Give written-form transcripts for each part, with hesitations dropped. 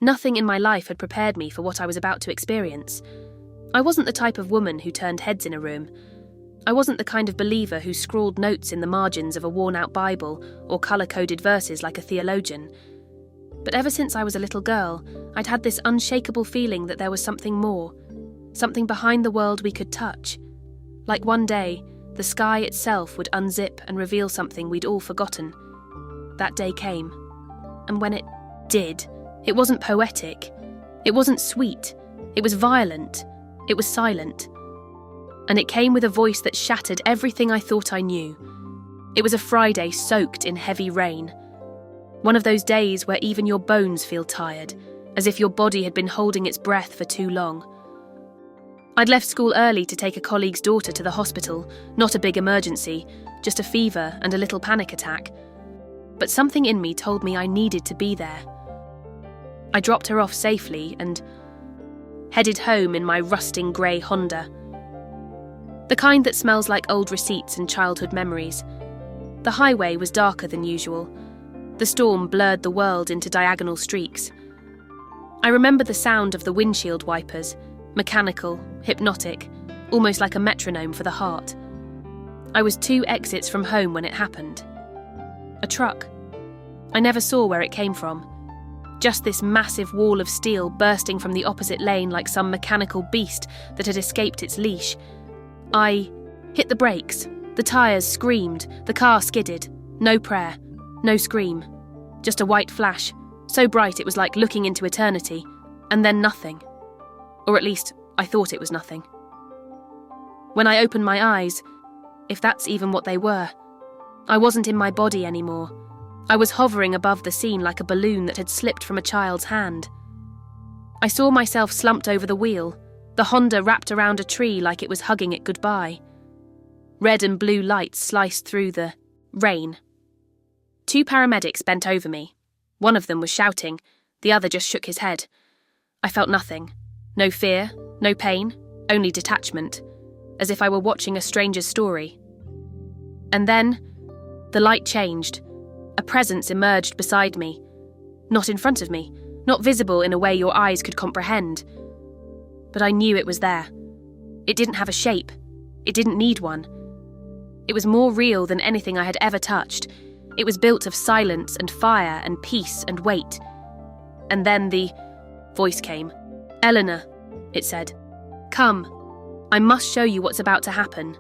Nothing in my life had prepared me for what I was about to experience. I wasn't the type of woman who turned heads in a room. I wasn't the kind of believer who scrawled notes in the margins of a worn-out Bible or colour-coded verses like a theologian. But ever since I was a little girl, I'd had this unshakable feeling that there was something more, something behind the world we could touch. Like one day, the sky itself would unzip and reveal something we'd all forgotten. That day came. And when it did, it wasn't poetic. It wasn't sweet. It was violent. It was silent. And it came with a voice that shattered everything I thought I knew. It was a Friday soaked in heavy rain. One of those days where even your bones feel tired, as if your body had been holding its breath for too long. I'd left school early to take a colleague's daughter to the hospital, not a big emergency, just a fever and a little panic attack. But something in me told me I needed to be there. I dropped her off safely and headed home in my rusting grey Honda. The kind that smells like old receipts and childhood memories. The highway was darker than usual. The storm blurred the world into diagonal streaks. I remember the sound of the windshield wipers, mechanical, hypnotic, almost like a metronome for the heart. I was 2 exits from home when it happened. A truck. I never saw where it came from. Just this massive wall of steel bursting from the opposite lane like some mechanical beast that had escaped its leash. I hit the brakes. The tyres screamed. The car skidded. No prayer. No scream. Just a white flash, so bright it was like looking into eternity, and then nothing. Or at least, I thought it was nothing. When I opened my eyes, if that's even what they were, I wasn't in my body anymore. I was hovering above the scene like a balloon that had slipped from a child's hand. I saw myself slumped over the wheel, the Honda wrapped around a tree like it was hugging it goodbye. Red and blue lights sliced through the rain. 2 paramedics bent over me. One of them was shouting, the other just shook his head. I felt nothing. No fear, no pain, only detachment, as if I were watching a stranger's story. And then, the light changed. A presence emerged beside me. Not in front of me, not visible in a way your eyes could comprehend. But I knew it was there. It didn't have a shape. It didn't need one. It was more real than anything I had ever touched. It was built of silence and fire and peace and weight. And then the voice came. "Eleanor," it said. "Come. I must show you what's about to happen."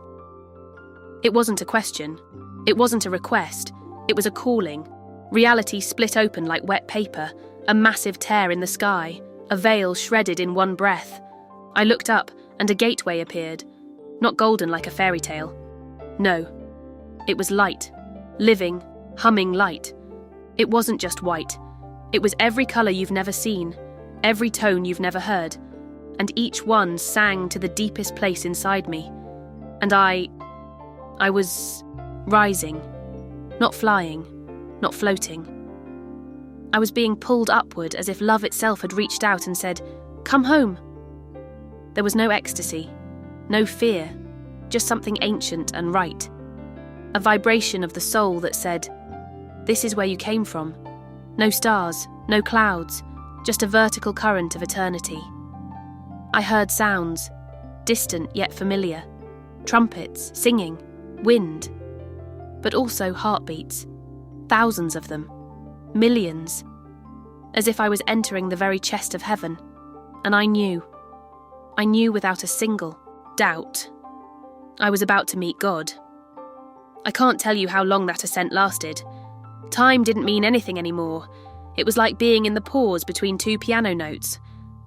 It wasn't a question. It wasn't a request. It was a calling. Reality split open like wet paper, a massive tear in the sky, a veil shredded in one breath. I looked up, and a gateway appeared. Not golden like a fairy tale. No. It was light. Living, humming light. It wasn't just white. It was every colour you've never seen, every tone you've never heard, and each one sang to the deepest place inside me. And I was rising, not flying, not floating. I was being pulled upward as if love itself had reached out and said, "Come home." There was no ecstasy, no fear, just something ancient and right. A vibration of the soul that said, "This is where you came from." No stars, no clouds, just a vertical current of eternity. I heard sounds, distant yet familiar, trumpets, singing, wind, but also heartbeats, thousands of them, millions, as if I was entering the very chest of heaven, and I knew without a single doubt. I was about to meet God. I can't tell you how long that ascent lasted. Time didn't mean anything anymore. It was like being in the pause between 2 piano notes.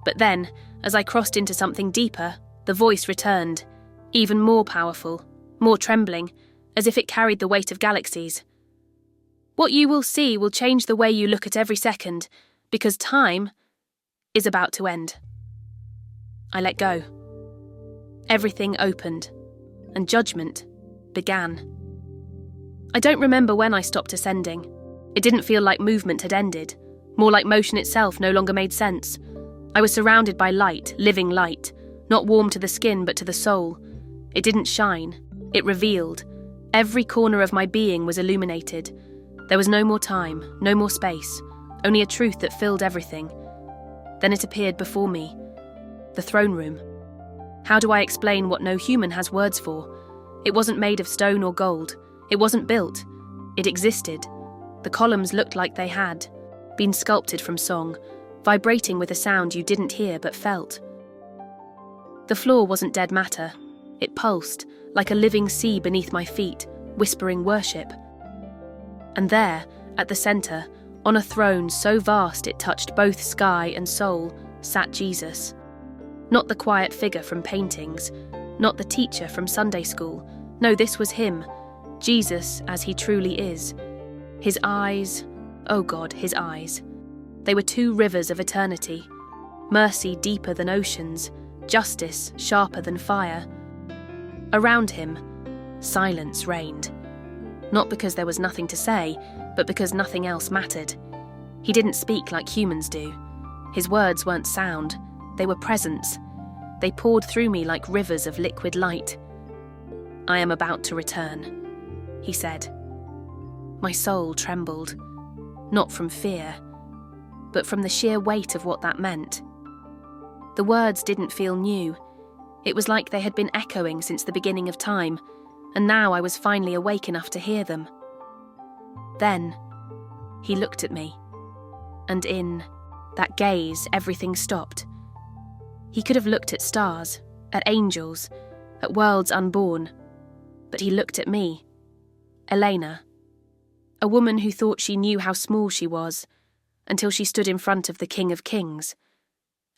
But then, as I crossed into something deeper, the voice returned, even more powerful, more trembling, as if it carried the weight of galaxies. What you will see will change the way you look at every second, because time is about to end. I let go. Everything opened, and judgment began. I don't remember when I stopped ascending. It didn't feel like movement had ended, more like motion itself no longer made sense. I was surrounded by light, living light, not warm to the skin but to the soul. It didn't shine, it revealed. Every corner of my being was illuminated. There was no more time, no more space, only a truth that filled everything. Then it appeared before me. The throne room. How do I explain what no human has words for? It wasn't made of stone or gold. It wasn't built. It existed. The columns looked like they had been sculpted from song, vibrating with a sound you didn't hear but felt. The floor wasn't dead matter. It pulsed, like a living sea beneath my feet, whispering worship. And there, at the centre, on a throne so vast it touched both sky and soul, sat Jesus. Not the quiet figure from paintings, not the teacher from Sunday school. No, this was him, Jesus as he truly is. His eyes, oh God, his eyes. They were two rivers of eternity, mercy deeper than oceans, justice sharper than fire. Around him, silence reigned. Not because there was nothing to say, but because nothing else mattered. He didn't speak like humans do. His words weren't sound, they were presence. They poured through me like rivers of liquid light. I am about to return, he said. My soul trembled, not from fear, but from the sheer weight of what that meant. The words didn't feel new. It was like they had been echoing since the beginning of time, and now I was finally awake enough to hear them. Then, he looked at me, and in that gaze, everything stopped. He could have looked at stars, at angels, at worlds unborn, but he looked at me, Elena, a woman who thought she knew how small she was, until she stood in front of the King of Kings.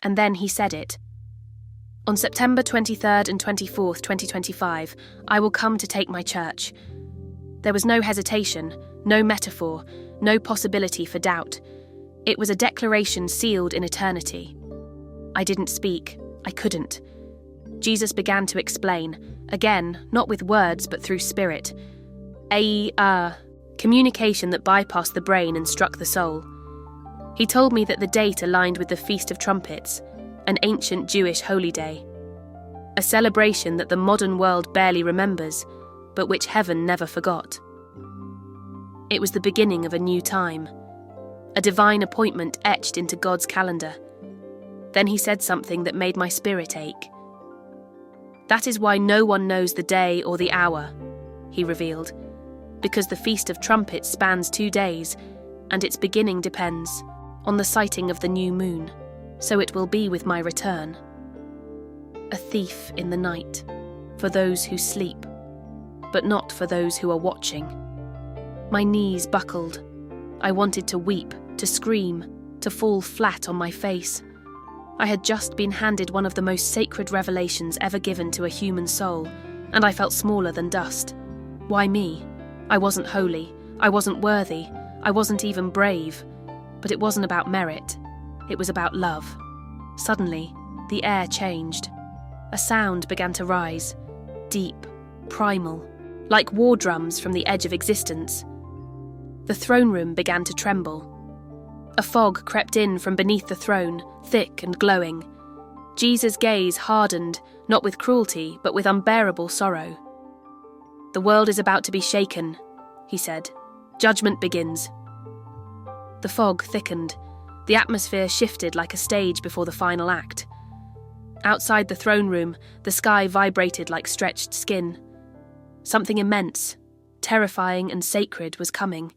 And then he said it. On September 23rd and 24th, 2025, I will come to take my church. There was no hesitation, no metaphor, no possibility for doubt. It was a declaration sealed in eternity. I didn't speak. I couldn't. Jesus began to explain, again, not with words but through spirit. Communication that bypassed the brain and struck the soul. He told me that the date aligned with the Feast of Trumpets, an ancient Jewish holy day. A celebration that the modern world barely remembers, but which heaven never forgot. It was the beginning of a new time, a divine appointment etched into God's calendar. Then he said something that made my spirit ache. That is why no one knows the day or the hour, he revealed, because the Feast of Trumpets spans 2 days, and its beginning depends on the sighting of the new moon, so it will be with my return. A thief in the night, for those who sleep, but not for those who are watching. My knees buckled. I wanted to weep, to scream, to fall flat on my face. I had just been handed one of the most sacred revelations ever given to a human soul, and I felt smaller than dust. Why me? I wasn't holy, I wasn't worthy, I wasn't even brave. But it wasn't about merit, it was about love. Suddenly, the air changed. A sound began to rise, deep, primal, like war drums from the edge of existence. The throne room began to tremble. A fog crept in from beneath the throne, thick and glowing. Jesus' gaze hardened, not with cruelty, but with unbearable sorrow. The world is about to be shaken, he said. Judgment begins. The fog thickened. The atmosphere shifted like a stage before the final act. Outside the throne room, the sky vibrated like stretched skin. Something immense, terrifying and sacred was coming.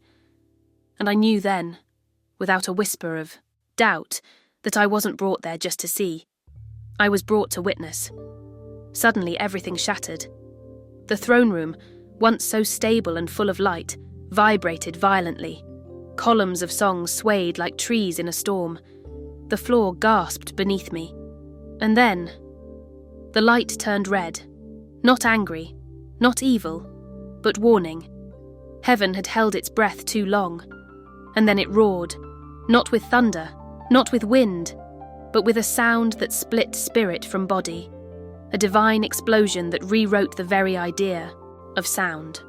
And I knew then, without a whisper of doubt, that I wasn't brought there just to see. I was brought to witness. Suddenly everything shattered. The throne room, once so stable and full of light, vibrated violently. Columns of songs swayed like trees in a storm. The floor gasped beneath me. And then, the light turned red. Not angry, not evil, but warning. Heaven had held its breath too long. And then it roared, not with thunder, not with wind, but with a sound that split spirit from body. A divine explosion that rewrote the very idea of sound.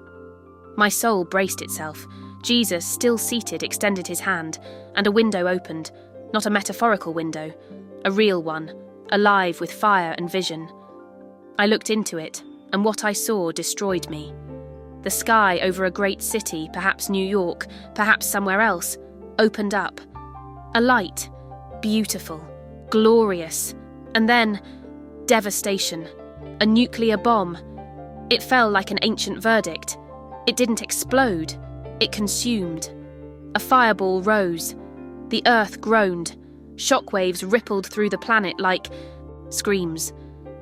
My soul braced itself. Jesus, still seated, extended his hand, and a window opened, not a metaphorical window, a real one, alive with fire and vision. I looked into it, and what I saw destroyed me. The sky over a great city, perhaps New York, perhaps somewhere else, opened up. A light, beautiful, glorious. And then, devastation. A nuclear bomb. It fell like an ancient verdict. It didn't explode. It consumed. A fireball rose. The earth groaned. Shockwaves rippled through the planet like screams.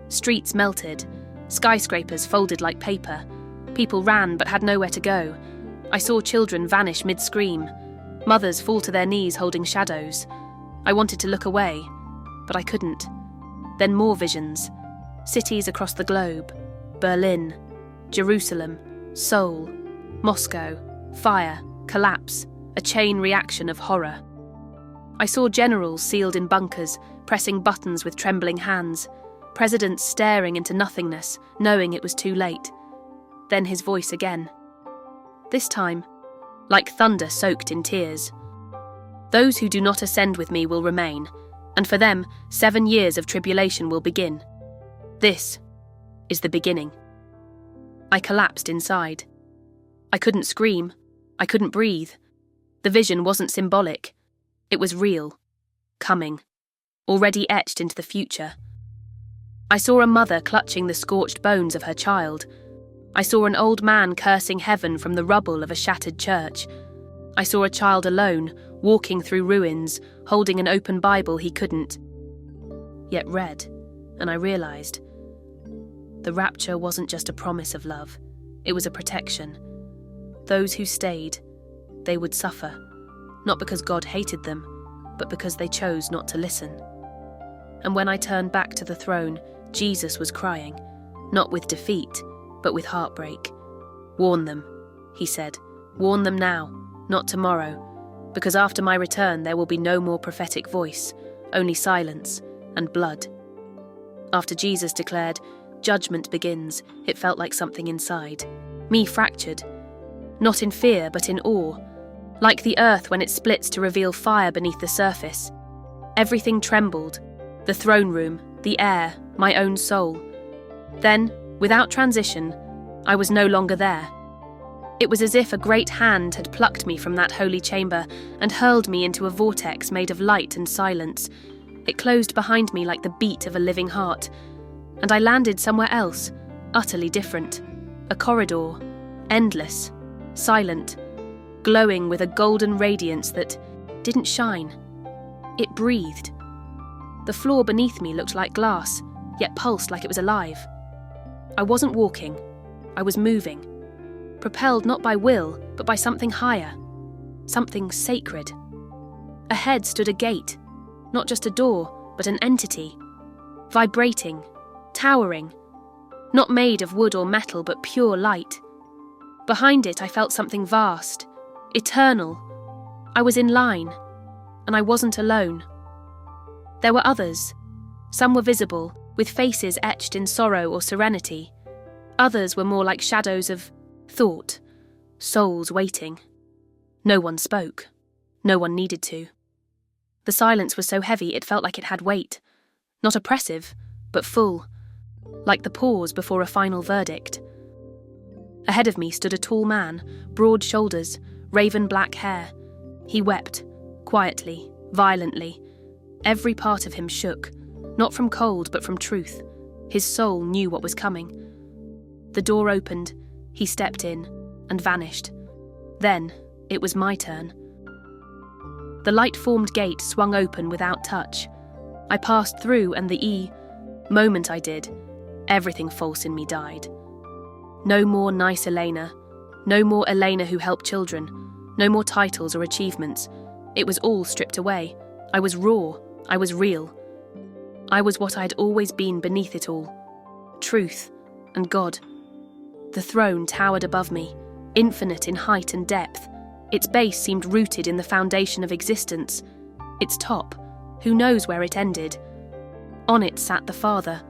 Streets melted. Skyscrapers folded like paper. People ran but had nowhere to go. I saw children vanish mid-scream. Mothers fall to their knees holding shadows. I wanted to look away, but I couldn't. Then more visions. Cities across the globe. Berlin, Jerusalem, Seoul, Moscow, fire, collapse, a chain reaction of horror. I saw generals sealed in bunkers, pressing buttons with trembling hands, presidents staring into nothingness, knowing it was too late. Then his voice again. This time, like thunder soaked in tears. Those who do not ascend with me will remain, and for them 7 years of tribulation will begin. This is the beginning. I collapsed inside. I couldn't scream. I couldn't breathe. The vision wasn't symbolic. It was real. Coming. Already etched into the future. I saw a mother clutching the scorched bones of her child. I saw an old man cursing heaven from the rubble of a shattered church. I saw a child alone, walking through ruins, holding an open Bible he couldn't yet read, and I realised the rapture wasn't just a promise of love, it was a protection. Those who stayed, they would suffer, not because God hated them, but because they chose not to listen. And when I turned back to the throne, Jesus was crying, not with defeat, but with heartbreak. Warn them, he said. Warn them now, not tomorrow, because after my return there will be no more prophetic voice, only silence and blood. After Jesus declared, judgment begins, it felt like something inside. Me fractured. Not in fear, but in awe. Like the earth when it splits to reveal fire beneath the surface. Everything trembled. The throne room, the air, my own soul. Then, without transition, I was no longer there. It was as if a great hand had plucked me from that holy chamber and hurled me into a vortex made of light and silence. It closed behind me like the beat of a living heart, and I landed somewhere else, utterly different. A corridor, endless, silent, glowing with a golden radiance that didn't shine. It breathed. The floor beneath me looked like glass, yet pulsed like it was alive. I wasn't walking, I was moving, propelled not by will, but by something higher, something sacred. Ahead stood a gate, not just a door, but an entity, vibrating, towering, not made of wood or metal, but pure light. Behind it I felt something vast, eternal. I was in line, and I wasn't alone. There were others. Some were visible, with faces etched in sorrow or serenity. Others were more like shadows of thought, souls waiting. No one spoke. No one needed to. The silence was so heavy it felt like it had weight. Not oppressive, but full. Like the pause before a final verdict. Ahead of me stood a tall man, broad shoulders, raven black hair. He wept, quietly, violently. Every part of him shook, not from cold but from truth. His soul knew what was coming. The door opened, he stepped in, and vanished. Then, it was my turn. The light-formed gate swung open without touch. I passed through, and the moment I did, everything false in me died. No more nice Elena. No more Elena who helped children. No more titles or achievements. It was all stripped away. I was raw. I was real. I was what I had always been beneath it all. Truth and God. The throne towered above me, infinite in height and depth. Its base seemed rooted in the foundation of existence. Its top, who knows where it ended? On it sat the Father.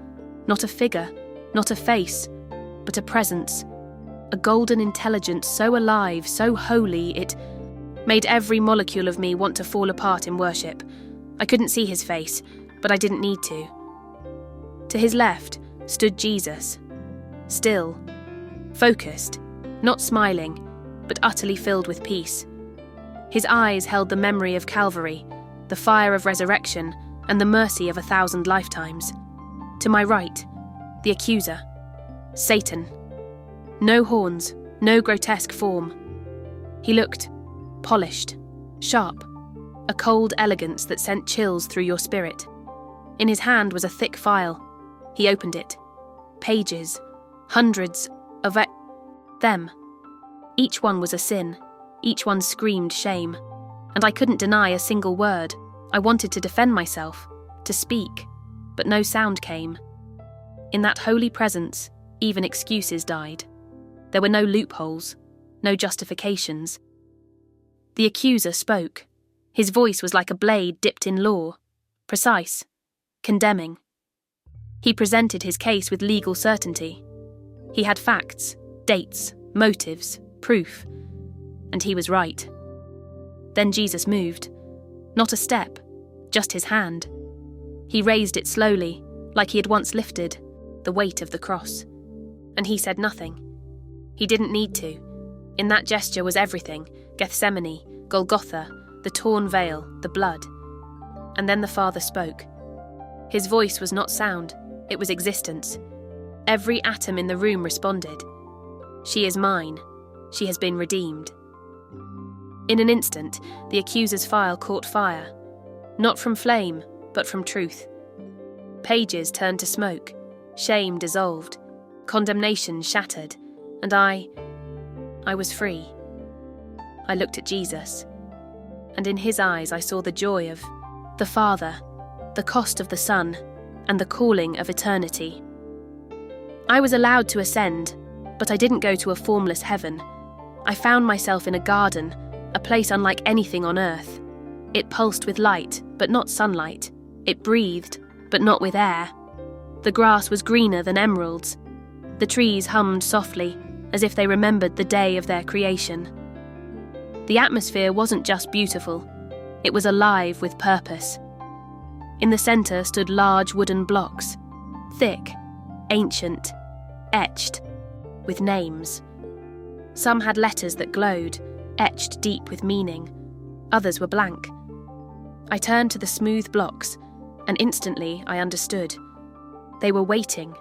Not a figure, not a face, but a presence. A golden intelligence so alive, so holy, it made every molecule of me want to fall apart in worship. I couldn't see his face, but I didn't need to. To his left stood Jesus, still, focused, not smiling, but utterly filled with peace. His eyes held the memory of Calvary, the fire of resurrection, and the mercy of 1,000 lifetimes. To my right, the accuser, Satan. No horns, no grotesque form. He looked polished, sharp, a cold elegance that sent chills through your spirit. In his hand was a thick file. He opened it. Pages, hundreds of them. Each one was a sin. Each one screamed shame. And I couldn't deny a single word. I wanted to defend myself, to speak, but no sound came. In that holy presence, even excuses died. There were no loopholes, no justifications. The accuser spoke. His voice was like a blade dipped in law, precise, condemning. He presented his case with legal certainty. He had facts, dates, motives, proof, and he was right. Then Jesus moved. Not a step, just his hand. He raised it slowly, like he had once lifted the weight of the cross. And he said nothing. He didn't need to. In that gesture was everything: Gethsemane, Golgotha, the torn veil, the blood. And then the Father spoke. His voice was not sound, it was existence. Every atom in the room responded. She is mine. She has been redeemed. In an instant, the accuser's file caught fire. Not from flame, but from truth. Pages turned to smoke. Shame dissolved. Condemnation shattered. And I was free. I looked at Jesus. And in his eyes I saw the joy of the Father, the cost of the Son, and the calling of eternity. I was allowed to ascend, but I didn't go to a formless heaven. I found myself in a garden, a place unlike anything on earth. It pulsed with light, but not sunlight. It breathed, but not with air. The grass was greener than emeralds. The trees hummed softly, as if they remembered the day of their creation. The atmosphere wasn't just beautiful, it was alive with purpose. In the centre stood large wooden blocks, thick, ancient, etched, with names. Some had letters that glowed, etched deep with meaning. Others were blank. I turned to the smooth blocks, and instantly I understood. They were waiting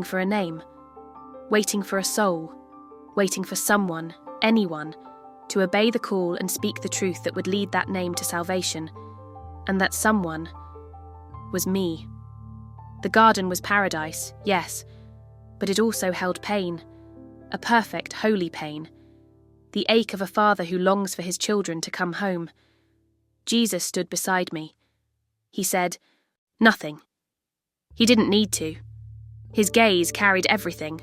for a name, waiting for a soul, waiting for someone, anyone, to obey the call and speak the truth that would lead that name to salvation. And that someone was me. The garden was paradise, yes, but it also held pain, a perfect, holy pain, the ache of a father who longs for his children to come home. Jesus stood beside me. He said, "Nothing." He didn't need to. His gaze carried everything.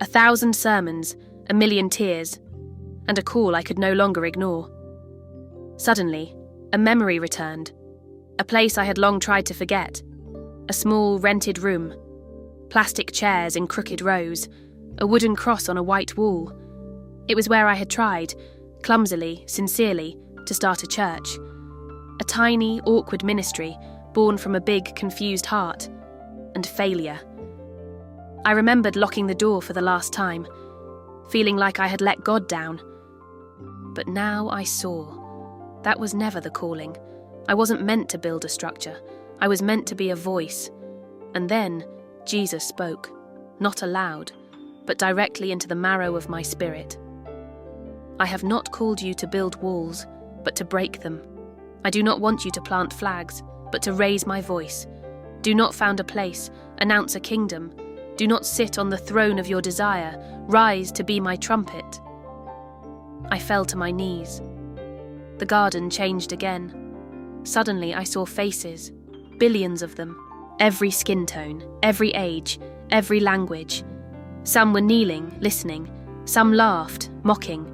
1,000 sermons, 1,000,000 tears, and a call I could no longer ignore. Suddenly, a memory returned. A place I had long tried to forget. A small, rented room. Plastic chairs in crooked rows. A wooden cross on a white wall. It was where I had tried, clumsily, sincerely, to start a church. A tiny, awkward ministry, born from a big, confused heart. And failure. I remembered locking the door for the last time, feeling like I had let God down. But now I saw. That was never the calling. I wasn't meant to build a structure. I was meant to be a voice. And then Jesus spoke, not aloud, but directly into the marrow of my spirit. I have not called you to build walls, but to break them. I do not want you to plant flags, but to raise my voice. Do not found a place, announce a kingdom. Do not sit on the throne of your desire. Rise to be my trumpet. I fell to my knees. The garden changed again. Suddenly I saw faces, billions of them, every skin tone, every age, every language. Some were kneeling, listening. Some laughed, mocking.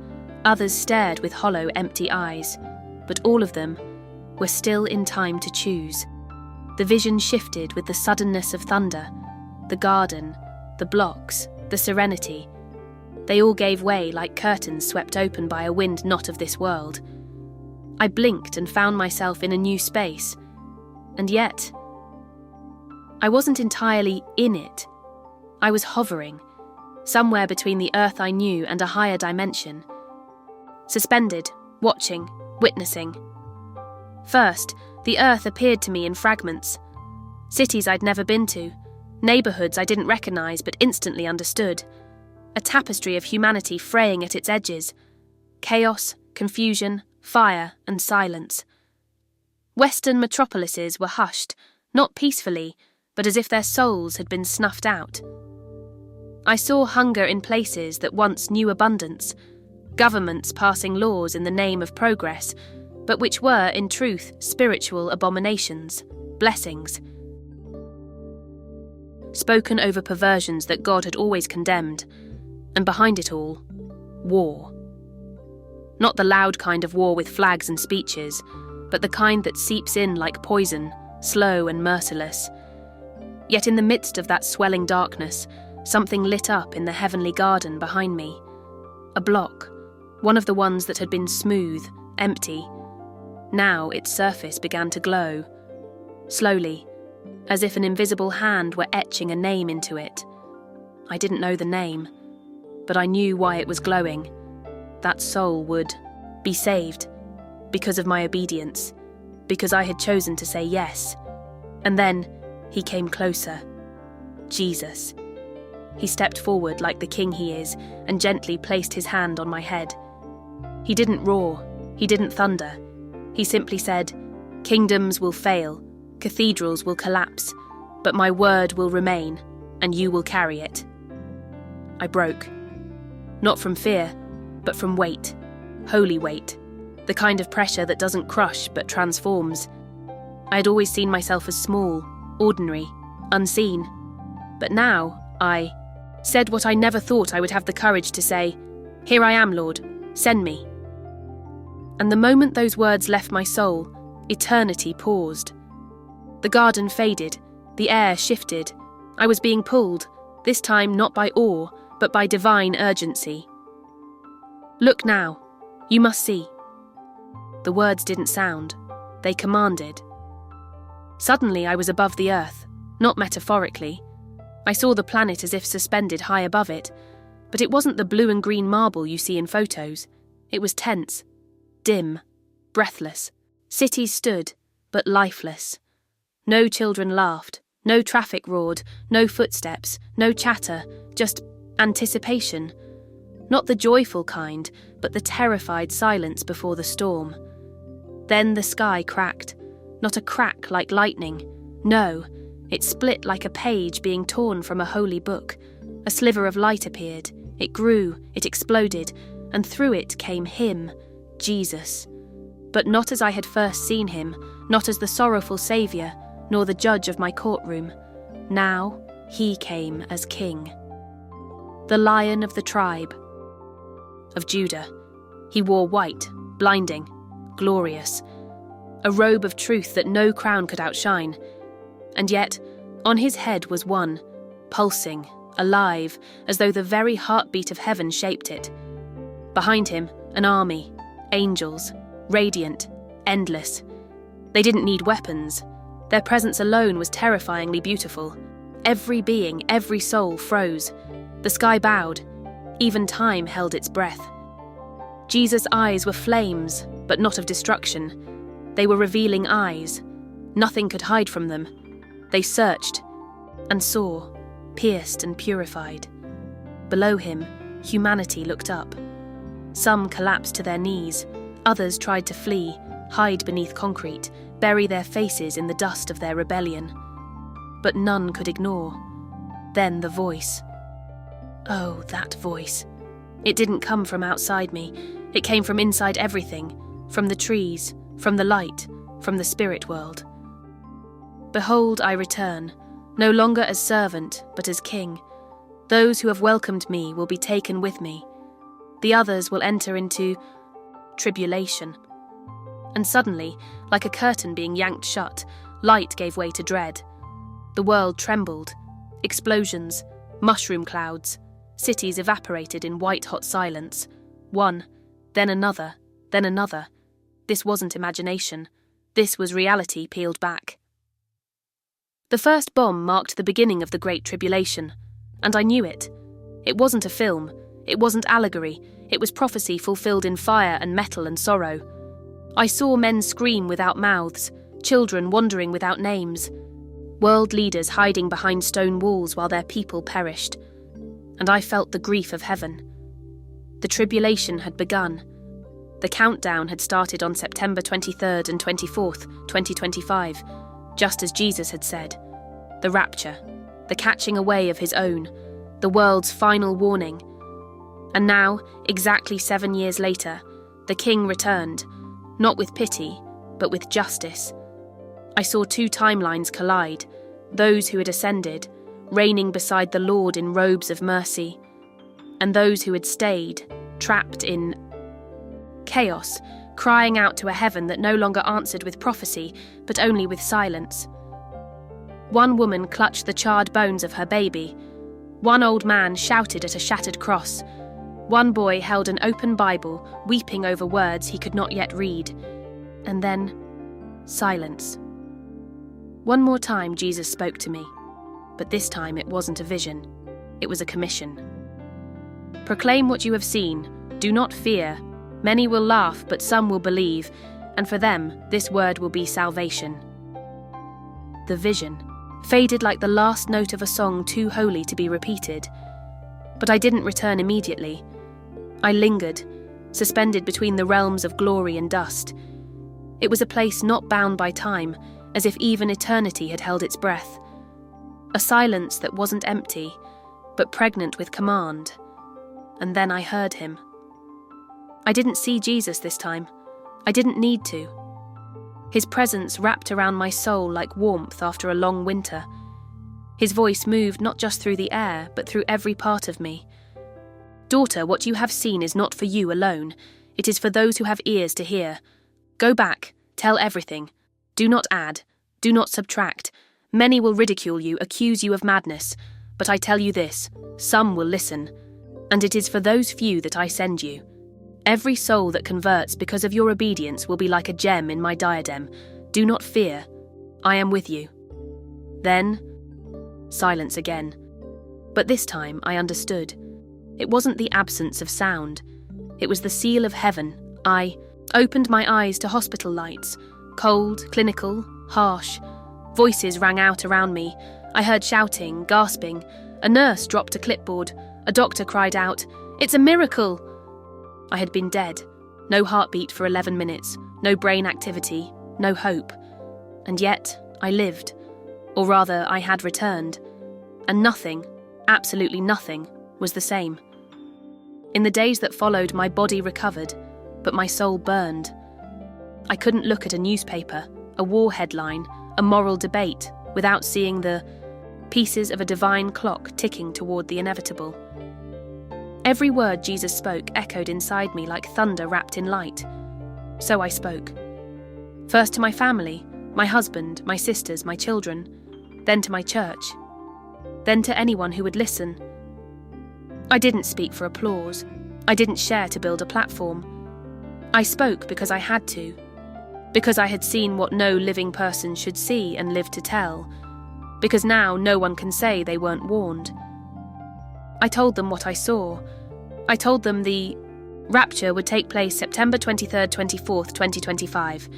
Others stared with hollow, empty eyes. But all of them were still in time to choose. The vision shifted with the suddenness of thunder. The garden, the blocks, the serenity. They all gave way like curtains swept open by a wind not of this world. I blinked and found myself in a new space. And yet, I wasn't entirely in it. I was hovering, somewhere between the earth I knew and a higher dimension. Suspended, watching, witnessing. First, The earth appeared to me in fragments. Cities I'd never been to, neighbourhoods I didn't recognise but instantly understood. A tapestry of humanity fraying at its edges. Chaos, confusion, fire and silence. Western metropolises were hushed, not peacefully, but as if their souls had been snuffed out. I saw hunger in places that once knew abundance, governments passing laws in the name of progress, but which were, in truth, spiritual abominations, blessings. Spoken over perversions that God had always condemned, and behind it all, war. Not the loud kind of war with flags and speeches, but the kind that seeps in like poison, slow and merciless. Yet in the midst of that swelling darkness, something lit up in the heavenly garden behind me. A block, one of the ones that had been smooth, empty. Now its surface began to glow. Slowly, as if an invisible hand were etching a name into it. I didn't know the name, but I knew why it was glowing. That soul would be saved, because of my obedience, because I had chosen to say yes. And then he came closer. Jesus. He stepped forward like the king he is and gently placed his hand on my head. He didn't roar, he didn't thunder. He simply said, "Kingdoms will fail, cathedrals will collapse, but my word will remain, and you will carry it." I broke. Not from fear, but from weight, holy weight, the kind of pressure that doesn't crush but transforms. I had always seen myself as small, ordinary, unseen. But now I said what I never thought I would have the courage to say, "Here I am, Lord, send me." And the moment those words left my soul, eternity paused. The garden faded, the air shifted. I was being pulled, this time not by awe, but by divine urgency. "Look now, you must see." The words didn't sound, they commanded. Suddenly I was above the earth, not metaphorically. I saw the planet as if suspended high above it, but it wasn't the blue and green marble you see in photos. It was tense, dim, breathless. Cities stood, but lifeless. No children laughed, no traffic roared, no footsteps, no chatter, just anticipation. Not the joyful kind, but the terrified silence before the storm. Then the sky cracked, not a crack like lightning. No, it split like a page being torn from a holy book. A sliver of light appeared. It grew, it exploded, and through it came him, Jesus. But not as I had first seen him, not as the sorrowful Saviour, nor the judge of my courtroom. Now he came as King. The Lion of the tribe of Judah. He wore white, blinding, glorious. A robe of truth that no crown could outshine. And yet, on his head was one, pulsing, alive, as though the very heartbeat of heaven shaped it. Behind him, an army, angels, radiant, endless. They didn't need weapons. Their presence alone was terrifyingly beautiful. Every being, every soul froze. The sky bowed. Even time held its breath. Jesus' eyes were flames, but not of destruction. They were revealing eyes. Nothing could hide from them. They searched and saw, pierced and purified. Below him, humanity looked up. Some collapsed to their knees. Others tried to flee, hide beneath concrete, bury their faces in the dust of their rebellion. But none could ignore. Then the voice. Oh, that voice. It didn't come from outside me. It came from inside everything, from the trees, from the light, from the spirit world. Behold, I return, no longer as servant, but as king. Those who have welcomed me will be taken with me. The others will enter into tribulation. And suddenly, like a curtain being yanked shut, light gave way to dread. The world trembled. Explosions, mushroom clouds, cities evaporated in white-hot silence. One, then another, then another. This wasn't imagination. This was reality peeled back. The first bomb marked the beginning of the Great Tribulation, and I knew it. It wasn't a film. It wasn't allegory. It was prophecy fulfilled in fire and metal and sorrow. I saw men scream without mouths, children wandering without names, world leaders hiding behind stone walls while their people perished. And I felt the grief of heaven. The tribulation had begun. The countdown had started on September 23rd and 24th, 2025, just as Jesus had said. The rapture, the catching away of his own, the world's final warning. And now, exactly 7 years later, the king returned, not with pity, but with justice. I saw two timelines collide, those who had ascended, reigning beside the Lord in robes of mercy, and those who had stayed, trapped in chaos, crying out to a heaven that no longer answered with prophecy, but only with silence. One woman clutched the charred bones of her baby. One old man shouted at a shattered cross. One boy held an open Bible, weeping over words he could not yet read. And then, silence. One more time Jesus spoke to me, but this time it wasn't a vision. It was a commission. Proclaim what you have seen. Do not fear. Many will laugh, but some will believe, and for them this word will be salvation. The vision faded like the last note of a song too holy to be repeated. But I didn't return immediately. I lingered, suspended between the realms of glory and dust. It was a place not bound by time, as if even eternity had held its breath. A silence that wasn't empty, but pregnant with command. And then I heard him. I didn't see Jesus this time. I didn't need to. His presence wrapped around my soul like warmth after a long winter. His voice moved not just through the air, but through every part of me. Daughter, what you have seen is not for you alone. It is for those who have ears to hear. Go back, tell everything. Do not add, do not subtract. Many will ridicule you, accuse you of madness. But I tell you this, some will listen. And it is for those few that I send you. Every soul that converts because of your obedience will be like a gem in my diadem. Do not fear. I am with you. Then, silence again. But this time I understood. It wasn't the absence of sound. It was the seal of heaven. I opened my eyes to hospital lights. Cold, clinical, harsh. Voices rang out around me. I heard shouting, gasping. A nurse dropped a clipboard. A doctor cried out, "It's a miracle!" I had been dead. No heartbeat for 11 minutes. No brain activity. No hope. And yet, I lived. Or rather, I had returned. And nothing, absolutely nothing, was the same. In the days that followed, my body recovered, but my soul burned. I couldn't look at a newspaper, a war headline, a moral debate, without seeing the pieces of a divine clock ticking toward the inevitable. Every word Jesus spoke echoed inside me like thunder wrapped in light. So I spoke. First to my family, my husband, my sisters, my children, then to my church, then to anyone who would listen. I didn't speak for applause. I didn't share to build a platform. I spoke because I had to, because I had seen what no living person should see and live to tell, because now no one can say they weren't warned. I told them what I saw. I told them the rapture would take place September 23rd, 24th, 2025,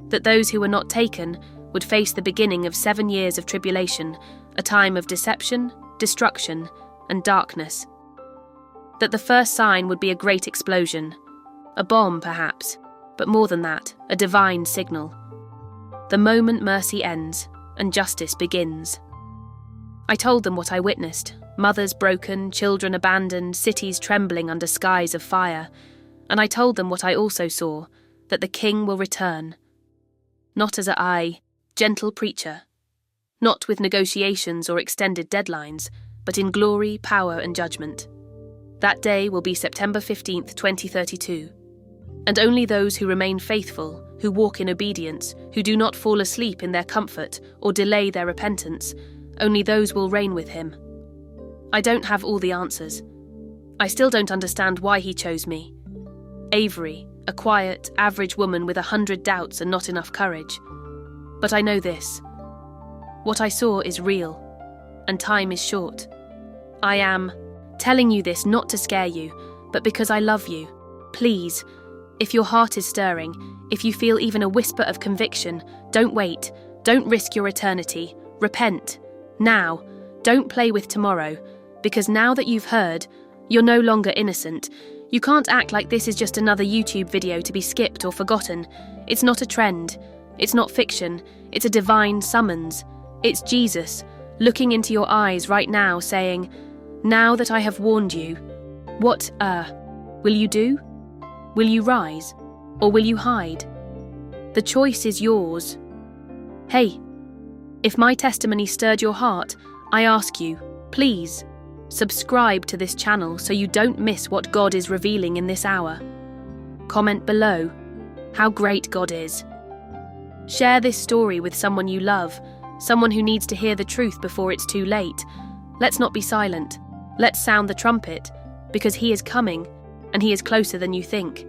that those who were not taken would face the beginning of 7 years of tribulation, a time of deception, destruction, and darkness. That the first sign would be a great explosion, a bomb perhaps, but more than that, a divine signal. The moment mercy ends and justice begins. I told them what I witnessed. Mothers broken, children abandoned, cities trembling under skies of fire. And I told them what I also saw, that the King will return. Not as a gentle preacher. Not with negotiations or extended deadlines, but in glory, power and judgment. That day will be September 15th, 2032. And only those who remain faithful, who walk in obedience, who do not fall asleep in their comfort or delay their repentance, only those will reign with him. I don't have all the answers. I still don't understand why he chose me. Avery, a quiet, average woman with 100 doubts and not enough courage. But I know this. What I saw is real, and time is short. I am telling you this not to scare you, but because I love you. Please, if your heart is stirring, If you feel even a whisper of conviction, don't wait. Don't risk your eternity. Repent. Now. Don't play with tomorrow. Because now that you've heard, you're no longer innocent. You can't act like this is just another YouTube video to be skipped or forgotten. It's not a trend. It's not fiction. It's a divine summons. It's Jesus, looking into your eyes right now, saying, "Now that I have warned you, what will you do? Will you rise? Or will you hide? The choice is yours." Hey, if my testimony stirred your heart, I ask you, please, subscribe to this channel so you don't miss what God is revealing in this hour. Comment below how great God is. Share this story with someone you love, someone who needs to hear the truth before it's too late. Let's not be silent. Let's sound the trumpet, because He is coming, and He is closer than you think.